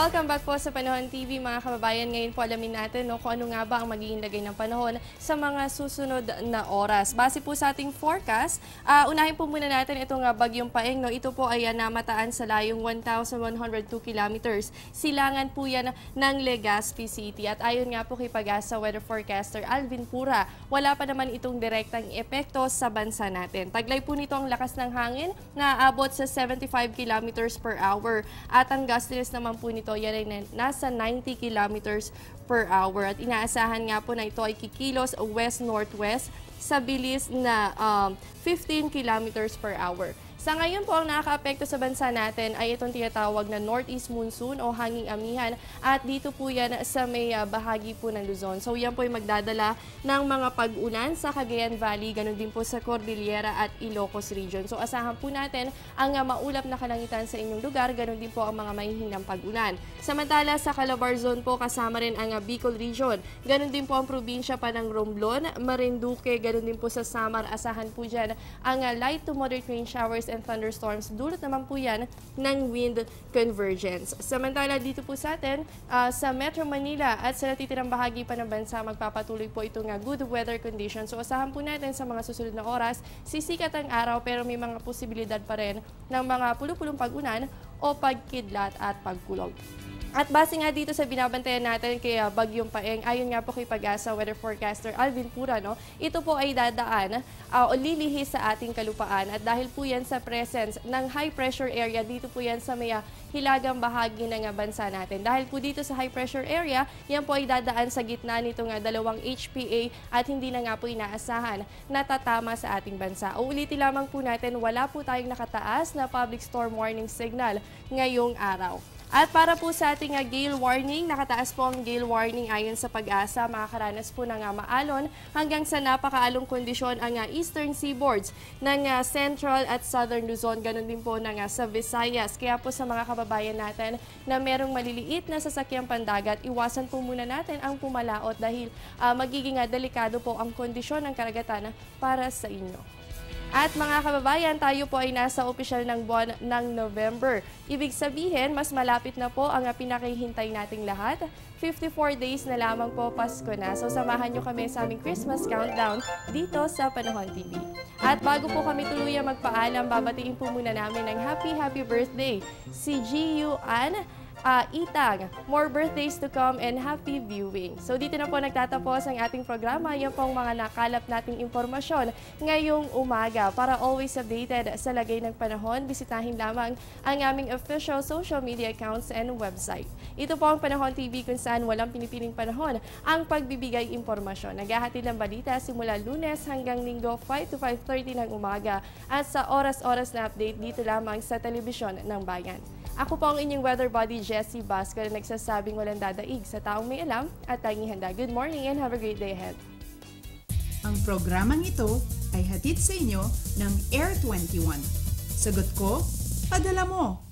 welcome back po sa Panahon TV mga kababayan. Ngayon po alamin natin kung ano nga ba ang magiging lagay ng panahon sa mga susunod na oras. Base po sa ating forecast, unahin po muna natin itong bagyong Paeng. Ito po ay namataan sa layong 1,102 kilometers. Silangan po yan ng Legazpi City. At ayon nga po kay Pag-asa weather forecaster Alvin Pura, wala pa naman itong direktang epekto sa bansa natin. Taglay po nito ang lakas ng hangin na aabot sa 75 kilometers per hour. At ang gustiness naman po nito yan ay nasa 90 kilometers per hour. At inaasahan nga po na ito ay kikilos west-northwest sa bilis na 15 kilometers per hour. Sa ngayon po, ang nakaka-apekto sa bansa natin ay itong tinatawag na northeast monsoon o hanging amihan at dito po yan sa may bahagi po ng Luzon. So yan po ay magdadala ng mga pag-ulan sa Cagayan Valley, ganun din po sa Cordillera at Ilocos region. So asahan po natin ang maulap na kalangitan sa inyong lugar, ganun din po ang mga mahihinang pag-ulan. Samantala sa Calabar Zone po kasama rin ang Bicol region. Ganun din po ang probinsya pa ng Romblon, Marinduque, ganun din po sa Samar. Asahan po dyan ang light to moderate rain showers and thunderstorms. Dulot naman po yan ng wind convergence. Samantala dito po sa atin, sa Metro Manila at sa natitirang bahagi pa ng bansa, magpapatuloy po itong good weather conditions. So asahan po natin sa mga susunod na oras, sisikat ang araw pero may mga posibilidad pa rin ng mga pulupulong pag-unan o pagkidlat at pagkulog. At base nga dito sa binabantayan natin kay Bagyong Paeng, ayon nga po kay Pag-asa weather forecaster Alvin Pura, ito po ay dadaan o lilihis sa ating kalupaan. At dahil po yan sa presence ng high pressure area, dito po yan sa may hilagang bahagi ng bansa natin. Dahil po dito sa high pressure area, yan po ay dadaan sa gitna nitong dalawang HPA at hindi na nga po inaasahan na tatama sa ating bansa. O ulitin lamang po natin, wala po tayong nakataas na public storm warning signal ngayong araw. At para po sa ating gale warning, nakataas po ang gale warning ayon sa Pag-asa. Makakaranas po ng maalon hanggang sa napakaalong kondisyon ang eastern seaboards ng central at southern Luzon. Ganon din po sa Visayas. Kaya po sa mga kababayan natin na merong maliliit na sasakyang pandagat, iwasan po muna natin ang pumalaot dahil magiging delikado po ang kondisyon ng karagatan para sa inyo. At mga kababayan, tayo po ay nasa opisyal ng buwan ng November. Ibig sabihin, mas malapit na po ang pinakihintay nating lahat. 54 days na lamang po, Pasko na. So samahan nyo kami sa aming Christmas countdown dito sa Panahon TV. At bago po kami tuluyang magpaalam, babatiin po muna namin ng happy birthday si Giu Ann Itang. More birthdays to come and happy viewing. So dito na po nagtatapos ang ating programa. Yan pong mga nakalap nating impormasyon ngayong umaga. Para always updated sa lagay ng panahon, bisitahin lamang ang aming official social media accounts and website. Ito po ang Panahon TV kung saan walang pinipiling panahon ang pagbibigay impormasyon. Naghahatid ng balita simula Lunes hanggang Linggo 5 to 5:30 ng umaga at sa oras-oras na update dito lamang sa telebisyon ng bayan. Ako po ang inyong weather body, Jessie Basco, na nagsasabing walang dadaig sa taong may alam at tanging handa. Good morning and have a great day ahead. Ang programang ito ay hatid sa inyo ng Air 21. Sagot ko, padala mo.